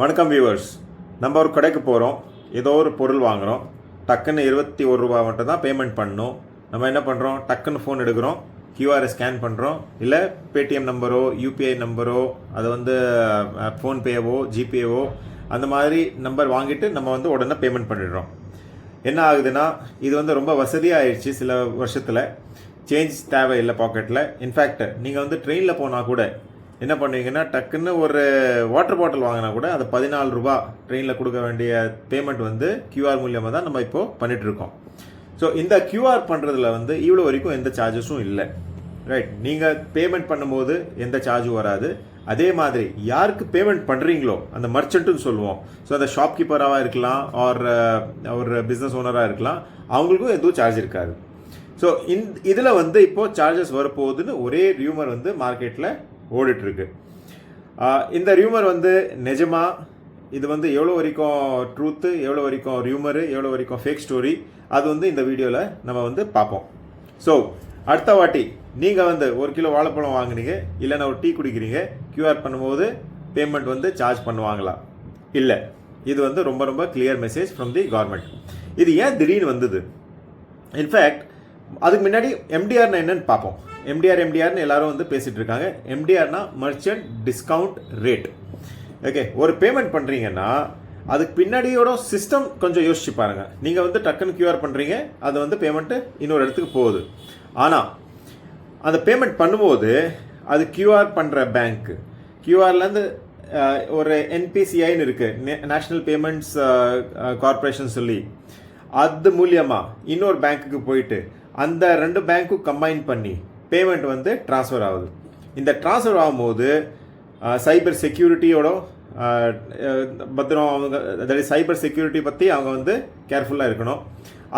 வணக்கம் வியூவர்ஸ். நம்ம ஒரு கடைக்கு போகிறோம், ஏதோ ஒரு பொருள் வாங்குகிறோம். டக்குன்னு ₹21 மட்டும் தான் பேமெண்ட் பண்ணணும். நம்ம என்ன பண்ணுறோம், டக்குன்னு ஃபோன் எடுக்கிறோம், கியூஆரை ஸ்கேன் பண்ணுறோம், இல்லை பேடிஎம் நம்பரோ யூபிஐ நம்பரோ அதை ஃபோன்பேவோ ஜிபேவோ அந்த மாதிரி நம்பர் வாங்கிட்டு நம்ம உடனே பேமெண்ட் பண்ணிடுறோம். என்ன ஆகுதுன்னா, இது ரொம்ப வசதியாக ஆயிடுச்சு. சில வருஷத்தில் சேஞ்ச் தேவையில்லை பாக்கெட்டில். இன்ஃபேக்ட் நீங்கள் ட்ரெயினில் போனால் கூட என்ன பண்ணுவீங்கன்னா, டக்குன்னு ஒரு வாட்டர் பாட்டில் வாங்கினா கூட அது ₹14 ட்ரெயினில் கொடுக்க வேண்டிய பேமெண்ட் கியூஆர் மூலியமாக தான் நம்ம இப்போது பண்ணிகிட்ருக்கோம். ஸோ இந்த கியூஆர் பண்ணுறதுல இவ்வளோ வரைக்கும் எந்த சார்ஜஸும் இல்லை, ரைட்? நீங்கள் பேமெண்ட் பண்ணும்போது எந்த சார்ஜும் வராது. அதே மாதிரி யாருக்கு பேமெண்ட் பண்ணுறீங்களோ அந்த மர்ச்சன்ட்டுன்னு சொல்லுவோம். ஸோ அந்த ஷாப்கீப்பராக இருக்கலாம், ஒரு பிஸ்னஸ் ஓனராக இருக்கலாம், அவங்களுக்கும் எதுவும் சார்ஜ் இருக்காது. ஸோ இதில் இப்போது சார்ஜஸ் வரப்போகுதுன்னு ஒரே ரியூமர் மார்க்கெட்டில் ஓடிட்டுருக்கு. இந்த ரியூமர் நிஜமா, இது எவ்வளோ வரைக்கும் ட்ரூத்து, எவ்வளோ வரைக்கும் ரியூமரு, எவ்வளோ வரைக்கும் ஃபேக் ஸ்டோரி, அது இந்த வீடியோவில் நம்ம பார்ப்போம். ஸோ அடுத்த வாட்டி நீங்கள் 1 கிலோ வாழைப்பழம் வாங்குனீங்க, இல்லைன்னா ஒரு டீ குடிக்கிறீங்க, கியூஆர் பண்ணும்போது பேமெண்ட் சார்ஜ் பண்ணுவாங்களா? இல்லை. இது ரொம்ப ரொம்ப clear message from the government. இது ஏன் திடீர்னு வந்தது? இன்ஃபேக்ட் அதுக்கு முன்னாடி எம்டிஆர்னா என்னன்னு பார்ப்போம். எம்டிஆர்னு எல்லாரும் பேசிட்டு இருக்காங்க. எம்டிஆர்னா மர்ச்சன்ட் டிஸ்கவுண்ட் ரேட். ஓகே, ஒரு பேமெண்ட் பண்ணுறீங்கன்னா அதுக்கு பின்னாடியோட சிஸ்டம் கொஞ்சம் யோசிச்சு பாருங்க. நீங்கள் டக்குன்னு கியூஆர் பண்ணுறீங்க, அது பேமெண்ட்டு இன்னொரு இடத்துக்கு போகுது. ஆனால் அந்த பேமெண்ட் பண்ணும்போது அது கியூஆர் பண்ணுற பேங்க்கு, கியூஆர்லேருந்து ஒரு என்பிசிஐன்னு இருக்குது, நேஷ்னல் பேமெண்ட்ஸ் கார்பரேஷன் சொல்லி, அது மூலியமாக இன்னொரு பேங்க்குக்கு போயிட்டு அந்த 2 பேங்க்கும் கம்பைன் பண்ணி பேமெண்ட் ட்ரான்ஸ்ஃபர் ஆகுது. இந்த ட்ரான்ஸ்ஃபர் ஆகும்போது சைபர் செக்யூரிட்டியோட பத்திரம், அவங்க சைபர் செக்யூரிட்டி பற்றி அவங்க கேர்ஃபுல்லாக இருக்கணும்.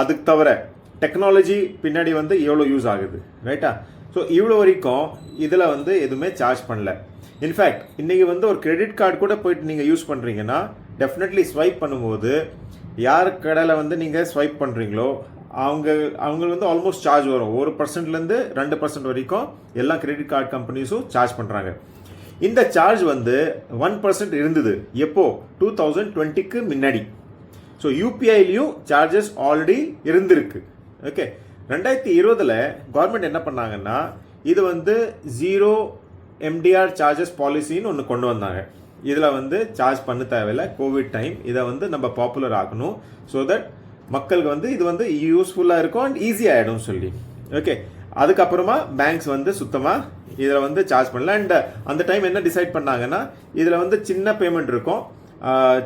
அதுக்கு தவிர டெக்னாலஜி பின்னாடி எவ்வளோ யூஸ் ஆகுது, ரைட்டா? ஸோ இவ்வளோ வரைக்கும் இதில் எதுவுமே சார்ஜ் பண்ணல. இன்ஃபேக்ட் இன்றைக்கி ஒரு கிரெடிட் கார்டு கூட போயிட்டு நீங்கள் யூஸ் பண்ணுறீங்கன்னா டெஃபினெட்லி ஸ்வைப் பண்ணும்போது யார் கடையில் நீங்கள் ஸ்வைப் பண்ணுறீங்களோ அவங்க ஆல்மோஸ்ட் சார்ஜ் வரும். 1%லேருந்து 2% வரைக்கும் எல்லா கிரெடிட் கார்டு கம்பெனிஸும் சார்ஜ் பண்ணுறாங்க. இந்த சார்ஜ் 1% இருந்தது எப்போ? 2020க்கு முன்னாடி. ஸோ யூபிஐலையும் சார்ஜஸ் ஆல்ரெடி இருந்திருக்கு. ஓகே, 2020 கவர்மெண்ட் என்ன பண்ணாங்கன்னா, இது 0 MDR சார்ஜஸ் பாலிசின்னு ஒன்று கொண்டு வந்தாங்க. இதில் சார்ஜ் பண்ண தேவையில்லை. கோவிட் டைம், இதை நம்ம பாப்புலர் ஆகணும். ஸோ தட் மக்களுக்கு இது யூஸ்ஃபுல்லாக இருக்கும் அண்ட் ஈஸியாக ஆகிடும் சொல்லி. ஓகே, அதுக்கப்புறமா பேங்க்ஸ் சுத்தமாக இதில் சார்ஜ் பண்ணல. அண்ட் அந்த டைம் என்ன டிசைட் பண்ணாங்கன்னா, இதில் சின்ன பேமெண்ட் இருக்கும்,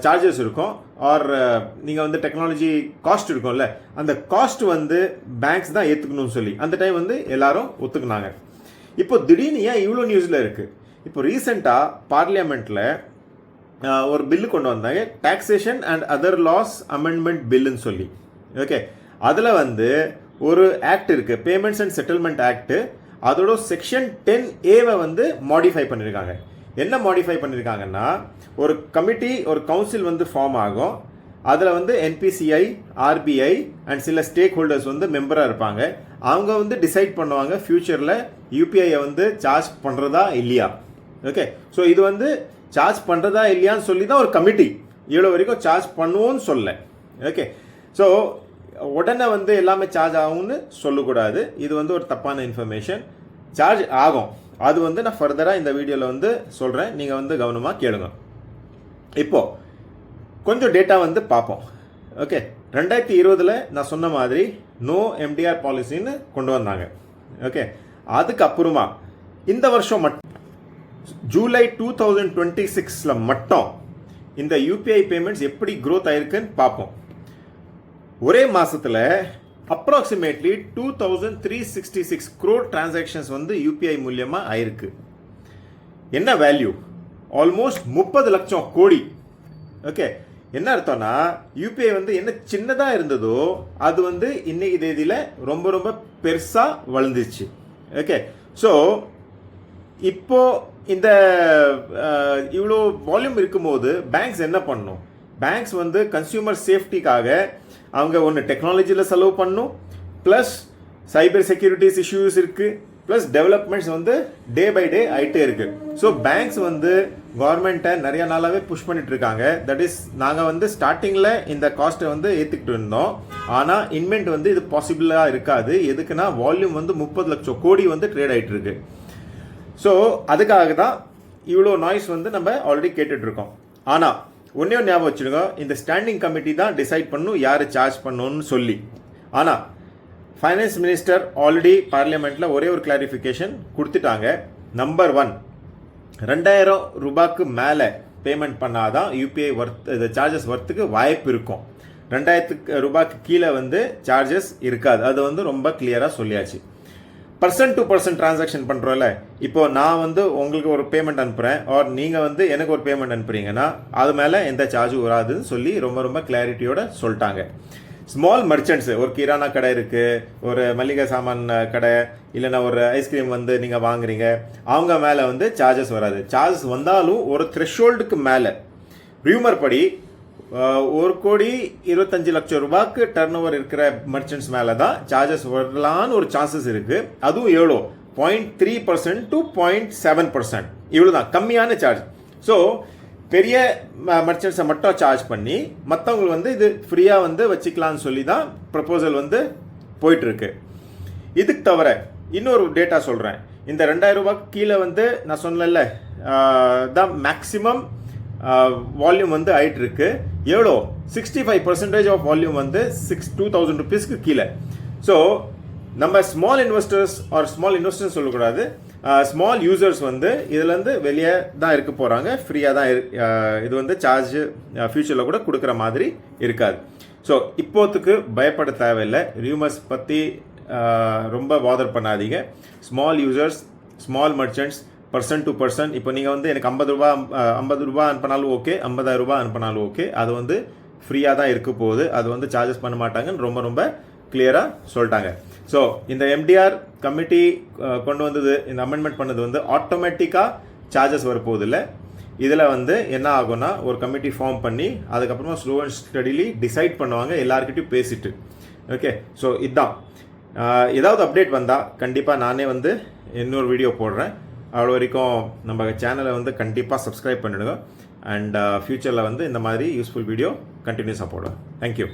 சார்ஜஸ் இருக்கும், ஆர் நீங்கள் டெக்னாலஜி காஸ்ட் இருக்கும்ல, அந்த காஸ்ட் பேங்க்ஸ் தான் ஏற்றுக்கணும்னு சொல்லி அந்த டைம் எல்லாரும் ஒத்துக்குனாங்க. இப்போ திடீர்னு ஏன் இவ்வளோ நியூஸில் இருக்குது? இப்போ ரீசெண்டாக பார்லிமெண்ட்டில் ஒரு பில்லு கொண்டு வந்தாங்க, taxation and other laws amendment பில்லுன்னு சொல்லி. ஓகே, அதில் ஒரு ஆக்ட் இருக்குது, பேமெண்ட்ஸ் அண்ட் செட்டில்மெண்ட் ஆக்ட். அதோட செக்ஷன் 10A மாடிஃபை பண்ணியிருக்காங்க. என்ன மாடிஃபை பண்ணியிருக்காங்கன்னா, ஒரு கமிட்டி, ஒரு கவுன்சில் ஃபார்ம் ஆகும். அதில் என்பிசிஐ, ஆர்பிஐ அண்ட் சில ஸ்டேக் ஹோல்டர்ஸ் மெம்பராக இருப்பாங்க. அவங்க டிசைட் பண்ணுவாங்க ஃபியூச்சரில் யூபிஐயை சார்ஜ் பண்ணுறதா இல்லையா. ஓகே, ஸோ இது சார்ஜ் பண்ணுறதா இல்லையான்னு சொல்லி தான் ஒரு கமிட்டி இவ்வளோ வரைக்கும் சார்ஜ் பண்ணுவோன்னு சொல்ல. ஓகே, ஸோ உடனே எல்லாமே சார்ஜ் ஆகும்னு சொல்லக்கூடாது. இது ஒரு தப்பான இன்ஃபர்மேஷன். சார்ஜ் ஆகும், அது நான் ஃபர்தராக இந்த வீடியோவில் சொல்கிறேன். நீங்கள் கவனமாக கேளுங்க. இப்போது கொஞ்சம் டேட்டா பார்ப்போம். ஓகே, 2020 நான் சொன்ன மாதிரி நோ எம்டிஆர் பாலிசின்னு கொண்டு வந்தாங்க. ஓகே, அதுக்கப்புறமா இந்த வருஷம் மட்டும் ஜூலை 2026 மட்டும் இந்த யூபிஐ பேமெண்ட்ஸ் எப்படி க்ரோத் ஆயிருக்குன்னு பார்ப்போம். ஒரே மாதத்தில் அப்ராக்சிமேட்லி 2366 crore டிரான்சாக்ஷன்ஸ் யூபிஐ மூலியமாக ஆயிருக்கு. என்ன வேல்யூ? ஆல்மோஸ்ட் 30 லட்சம் கோடி. ஓகே, என்ன அர்த்தம்னா, யூபிஐ என்ன சின்னதாக இருந்ததோ அது இன்னைக்கு தேதியில் ரொம்ப ரொம்ப பெருசாக வளர்ந்துச்சு. ஓகே, ஸோ இப்போ இந்த இவ்வளோ வால்யூம் இருக்கும்போது பேங்க்ஸ் என்ன பண்ணணும்? பேங்க்ஸ் கன்சியூமர் சேஃப்டிக்காக அவங்க ஒன்று டெக்னாலஜியில் செலவு பண்ணணும், ப்ளஸ் சைபர் செக்யூரிட்டிஸ் இஷ்யூஸ் இருக்குது, plus developments day by day ஆகிட்டே இருக்குது. ஸோ பேங்க்ஸ் கவர்மெண்ட்டை நிறைய நாளாகவே புஷ் பண்ணிட்டு இருக்காங்க. தட் இஸ் நாங்கள் வந்து ஸ்டார்டிங்கில் இந்த காஸ்ட்டை வந்து ஏற்றுக்கிட்டு இருந்தோம். ஆனால் இன்வென்ட் வந்து இது பாசிபிளாக இருக்காது. எதுக்குன்னா வால்யூம் வந்து 30 லட்சம் கோடி வந்து ட்ரேட் ஆகிட்டு இருக்கு. ஸோ அதுக்காக தான் இவ்வளோ நாய்ஸ் வந்து நம்ம ஆல்ரெடி கேட்டுட்ருக்கோம். ஆனால் ஒன்றே ஞாபகம் வச்சுருங்க, இந்த ஸ்டாண்டிங் கமிட்டி தான் டிசைட் பண்ணும் யார் சார்ஜ் பண்ணணும்னு சொல்லி. ஆனால் ஃபைனான்ஸ் மினிஸ்டர் ஆல்ரெடி பார்லிமெண்ட்டில் ஒரே ஒரு கிளாரிஃபிகேஷன் கொடுத்துட்டாங்க. நம்பர் 1, 2000 ரூபாய்க்கு மேலே பேமெண்ட் பண்ணாதான் யூபிஐ இது சார்ஜஸ் வரத்துக்கு வாய்ப்பு இருக்கும். 2000 ரூபாய்க்கு கீழே வந்து சார்ஜஸ் இருக்காது. அது வந்து ரொம்ப கிளியராக சொல்லியாச்சு. பர்சன் டு பர்சன் டிரான்சாக்ஷன் பண்ணுறோம்ல, இப்போ நான் வந்து உங்களுக்கு ஒரு பேமெண்ட் அனுப்புகிறேன், ஆர் நீங்கள் வந்து எனக்கு ஒரு பேமெண்ட் அனுப்புறீங்கன்னா அது மேலே எந்த சார்ஜும் வராதுன்னு சொல்லி ரொம்ப கிளாரிட்டியோட சொல்லிட்டாங்க. ஸ்மால் மர்ச்சன்ட்ஸு, ஒரு கிரானா கடை இருக்குது, ஒரு மளிகை சாமான் கடை, இல்லைன்னா ஒரு ஐஸ்கிரீம் வந்து நீங்கள் வாங்குறீங்க, அவங்க மேலே வந்து சார்ஜஸ் வராது. சார்ஜஸ் வந்தாலும் ஒரு த்ரெஷ்ஹோல்டுக்கு மேலே, ரியூமர் படி 1,25,00,000 ரூபாய்க்கு டர்ன் ஓவர் இருக்கிற மர்ச்சன்ட்ஸ் மேலே தான் சார்ஜஸ் வரலான்னு ஒரு சான்சஸ் இருக்குது. அதுவும் எவ்வளோ, 0.3% to 0.7%, இவ்வளோ தான் கம்மியான சார்ஜ். ஸோ பெரிய மர்ச்சன்ட்ஸை மட்டும் சார்ஜ் பண்ணி மற்றவங்களுக்கு வந்து இது ஃப்ரீயாக வந்து வச்சுக்கலான்னு சொல்லி தான் ப்ரப்போசல் வந்து போயிட்டுருக்கு. இதுக்கு தவிர இன்னொரு டேட்டா சொல்கிறேன். இந்த 2000 ரூபாய்க்கு கீழே வந்து நான் சொன்னல தான் மேக்ஸிமம் வால்யூம் வந்து ஆகிட்டு இருக்கு. எவ்வளோ, 65% ஆஃப் வால்யூம் வந்து 2,000 ருபீஸ்க்கு கீழே. ஸோ நம்ம ஸ்மால் இன்வெஸ்டர்ஸ் சொல்லக்கூடாது, ஸ்மால் யூசர்ஸ் வந்து இதுலேருந்து வெளியே தான் இருக்க போகிறாங்க. ஃப்ரீயாக தான் இது வந்து சார்ஜ் ஃபியூச்சரில் கூட கொடுக்குற மாதிரி இருக்காது. ஸோ இப்போத்துக்கு பயப்பட தேவையில்லை. ரியூமர்ஸ் பற்றி ரொம்ப பாதர் பண்ணாதீங்க. Small users, small merchants, person to person, இப்போ நீங்கள் வந்து எனக்கு 50 ரூபா அனுப்பினாலும் ஓகே, 50,000 ரூபா அனுப்பினாலும் ஓகே, அது வந்து ஃப்ரீயாக தான் இருக்க போகுது. அது வந்து சார்ஜஸ் பண்ண மாட்டாங்கன்னு ரொம்ப கிளியராக சொல்லிட்டாங்க. ஸோ இந்த எம்டிஆர் கமிட்டி கொண்டு வந்தது, இந்த அமெண்ட்மெண்ட் பண்ணது வந்து ஆட்டோமேட்டிக்காக சார்ஜஸ் வரப்போகுது இல்லை. இதில் வந்து என்ன ஆகும்னா, ஒரு கமிட்டி ஃபார்ம் பண்ணி அதுக்கப்புறமா ஸ்லோ அண்ட் ஸ்டடிலி டிசைட் பண்ணுவாங்க, எல்லாருக்கிட்டையும் பேசிட்டு. ஓகே, ஸோ இதுதான். ஏதாவது அப்டேட் வந்தால் கண்டிப்பாக நானே வந்து இன்னொரு வீடியோ போடுறேன். அவ்வளோ வரைக்கும் நம்ம சேனலை வந்து கண்டிப்பாக சப்ஸ்கிரைப் பண்ணிடுங்க. அண்ட் ஃப்யூச்சரில் வந்து இந்த மாதிரி யூஸ்ஃபுல் வீடியோ கண்டினியூஸாக போடுவேன். தேங்க்யூ.